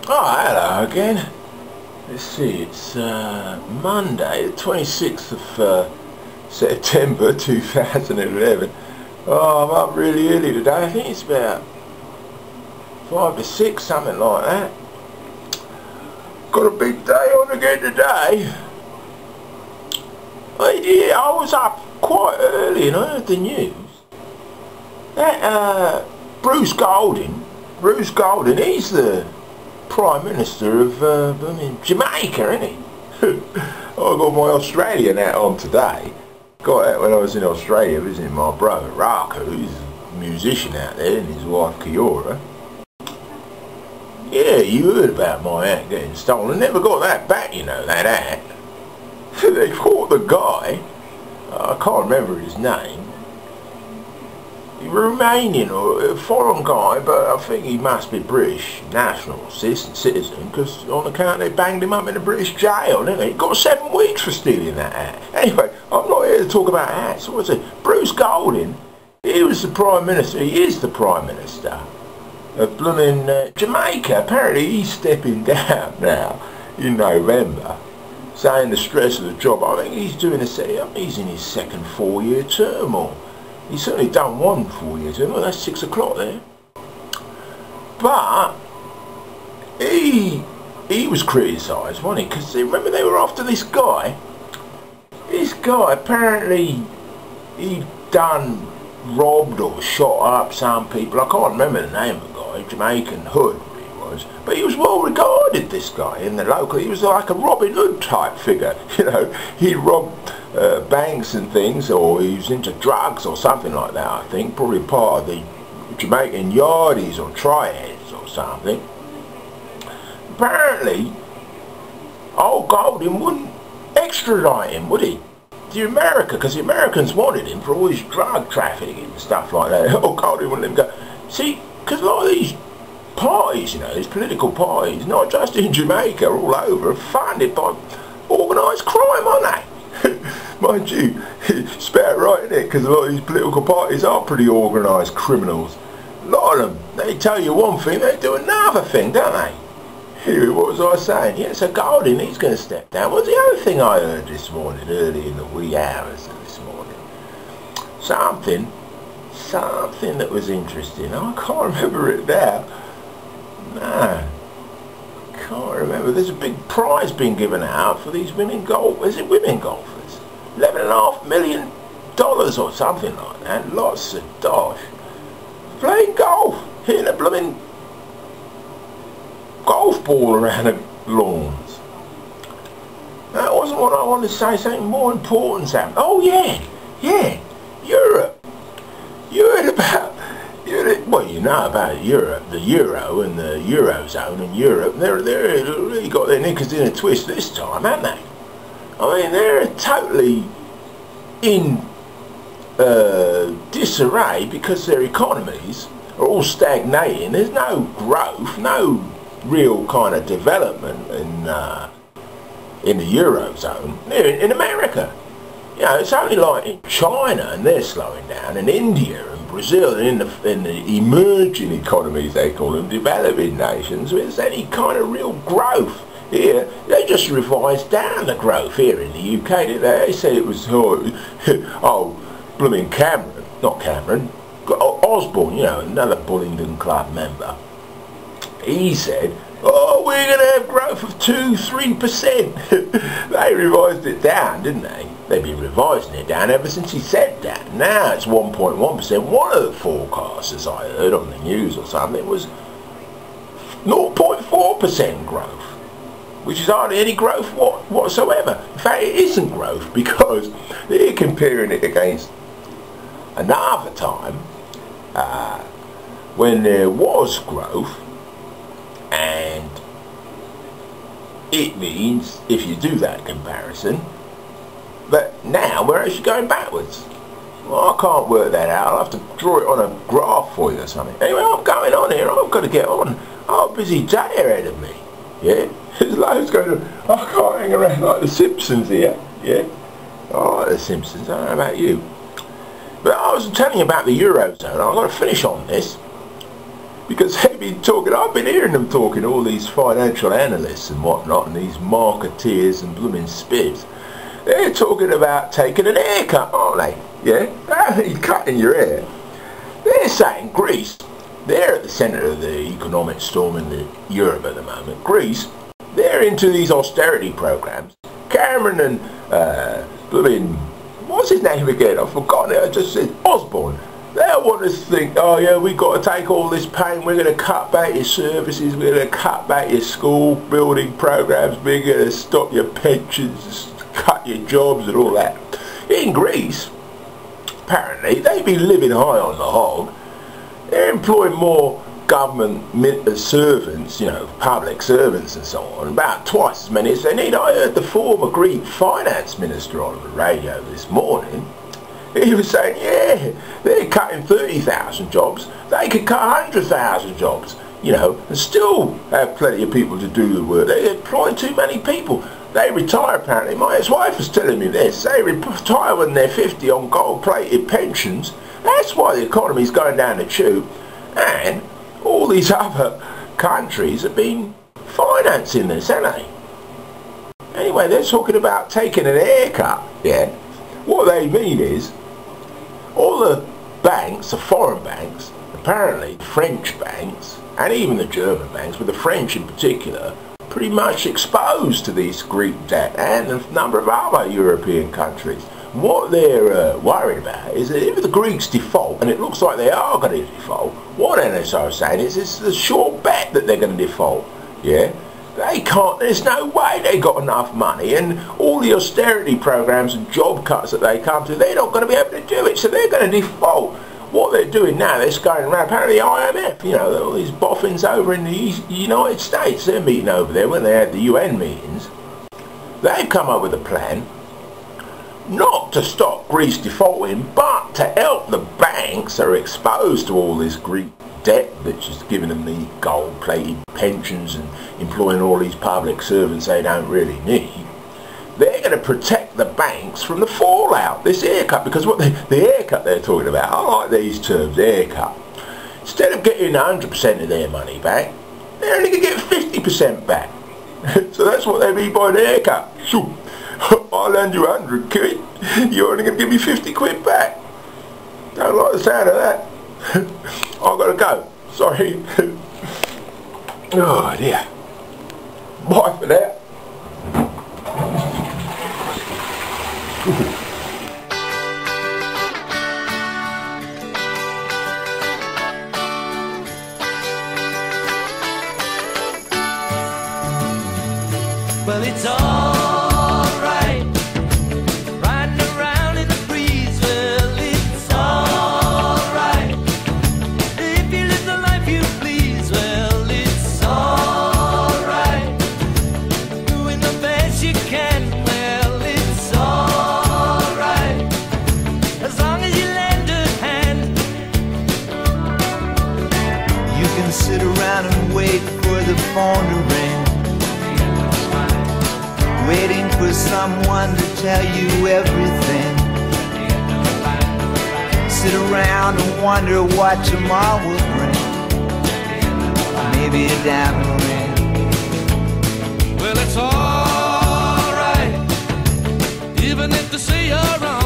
Oh, hello again. Let's see, it's Monday, the 26th of September 2011. Oh, I'm up really early today. I think it's about 5 to 6, something like that. Got a big day on again today. Yeah, I was up quite early and I heard the news. That Bruce Golding, he's the Prime Minister of Jamaica, isn't he? I got my Australian hat on today. Got that when I was in Australia visiting my brother Raku, who's a musician out there, and his wife Kiora. Yeah, you heard about my hat getting stolen. Never got that back, you know, that hat. They caught the guy, I can't remember his name, Romanian or a foreign guy, but I think he must be British national citizen, because on account they banged him up in a British jail, didn't they? He got 7 weeks for stealing that hat. Anyway, I'm not here to talk about hats. What's it? Bruce Golding, he was the Prime Minister, he is the Prime Minister of blooming Jamaica. Apparently he's stepping down now in November, saying the stress of the job. I think he's doing he's in his second 4-year term, or he's certainly done 1 4-year term. Well, that's 6 o'clock there. But he was criticised, wasn't he? Because remember they were after this guy. This guy apparently he done robbed or shot up some people. I can't remember the name of the guy. Jamaican Hood he was, but he was well regarded. This guy in the local, he was like a Robin Hood type figure. You know, he robbed banks and things, or he was into drugs or something like that. I think probably part of the Jamaican Yardies or Triads or something. Apparently, old Golding wouldn't extradite him, would he, to America, because the Americans wanted him for all his drug trafficking and stuff like that. Old Golding wouldn't let him go. See, because a lot of these parties, you know, these political parties, not just in Jamaica, all over, are funded by organised crime, aren't they? Mind you, it's about right, isn't it? Because a lot of these political parties are pretty organised criminals. A lot of them, they tell you one thing, they do another thing, don't they? Anyway, what was I saying? Yeah, so Golding, he's going to step down. What's the other thing I heard this morning, early in the wee hours of this morning? Something that was interesting. I can't remember it now. No, can't remember. There's a big prize being given out for these women golfers. Is it women golfers? $11.5 million or something like that. Lots of dosh. Playing golf, hitting a blooming golf ball around the lawns. That wasn't what I wanted to say. Something more important happened. Oh yeah, Europe. You heard about, well, you know about Europe, the Euro and the Eurozone in Europe. They're really got their knickers in a twist this time, haven't they? I mean, they're totally in disarray because their economies are all stagnating. There's no growth, no real kind of development in the Eurozone. They're in America. You know, it's only like in China, and they're slowing down, and India and Brazil, and in the emerging economies, they call them, developing nations, where there's any kind of real growth. Here, they just revised down the growth here in the UK, didn't they? They said it was, oh, blooming Cameron, not Cameron, Osborne, you know, another Bullingdon Club member. He said, oh, we're going to have growth of 2-3%. They revised it down, didn't they? They've been revising it down ever since he said that. Now it's 1.1%. One of the forecasters I heard on the news or something was 0.4% growth, which is hardly any growth whatsoever. In fact, it isn't growth, because they're comparing it against another time when there was growth. And it means, if you do that comparison, but now we're actually going backwards. Well, I can't work that out. I'll have to draw it on a graph for you or something. Anyway, I'm going on here. I've got to get on. I've a busy day ahead of me. Yeah? There's loads going on. I can't hang around like the Simpsons here. Yeah? I like the Simpsons. I don't know about you. But I was telling you about the Eurozone. I've got to finish on this. Because they've been talking, I've been hearing them talking, all these financial analysts and whatnot, and these marketeers and blooming spibs. They're talking about taking an haircut, aren't they? Yeah? I mean, cutting your hair. They're saying Greece, they're at the centre of the economic storm in Europe at the moment. Greece, they're into these austerity programs. Cameron and blooming, what's his name again? I've forgotten it. I just said Osborne. They want us to think, oh yeah, we've got to take all this pain, we're going to cut back your services, we're going to cut back your school building programs, we're going to stop your pensions, cut your jobs and all that. In Greece, apparently, they've been living high on the hog. They're employing more government servants, you know, public servants and so on, about twice as many as they need. I heard the former Greek finance minister on the radio this morning. He was saying, yeah, they're cutting 30,000 jobs. They could cut 100,000 jobs, you know, and still have plenty of people to do the work. They employ too many people. They retire, apparently. My ex-wife was telling me this. They retire when they're 50 on gold-plated pensions. That's why the economy's going down the tube. And all these other countries have been financing this, haven't they? Anyway, they're talking about taking an haircut, yeah? What they mean is, all the banks, the foreign banks, apparently French banks, and even the German banks, but the French in particular, pretty much exposed to this Greek debt and a number of other European countries. What they're worried about is that if the Greeks default, and it looks like they are going to default, what NSO is saying is it's a sure bet that they're going to default. Yeah? They can't, there's no way they got enough money, and all the austerity programs and job cuts that they come to, they're not going to be able to do it, so they're going to default. What they're doing now, they're going around, apparently the IMF, you know, all these boffins over in the United States, they're meeting over there when they had the UN meetings. They've come up with a plan, not to stop Greece defaulting, but to help the banks that are exposed to all this Greek debt, which is giving them the gold-plated pensions and employing all these public servants they don't really need. They're going to protect the banks from the fallout, this haircut, because what the haircut they're talking about, I like these terms, haircut. Instead of getting 100% of their money back, they're only going to get 50% back. So that's what they mean by the haircut. So, I'll lend you 100 quid, you're only going to give me 50 quid back. Don't like the sound of that. I've got to go. Sorry. Oh dear. Bye for now. Well, it's alright, riding around in the breeze. Well, it's alright, if you live the life you please. Well, it's alright, doing the best you can. Well, it's alright, as long as you lend a hand. You can sit around and wait for the phone to ring, waiting for someone to tell you everything. Sit around and wonder what tomorrow will bring. Maybe a diamond ring. Well, it's alright, even if they say you're wrong.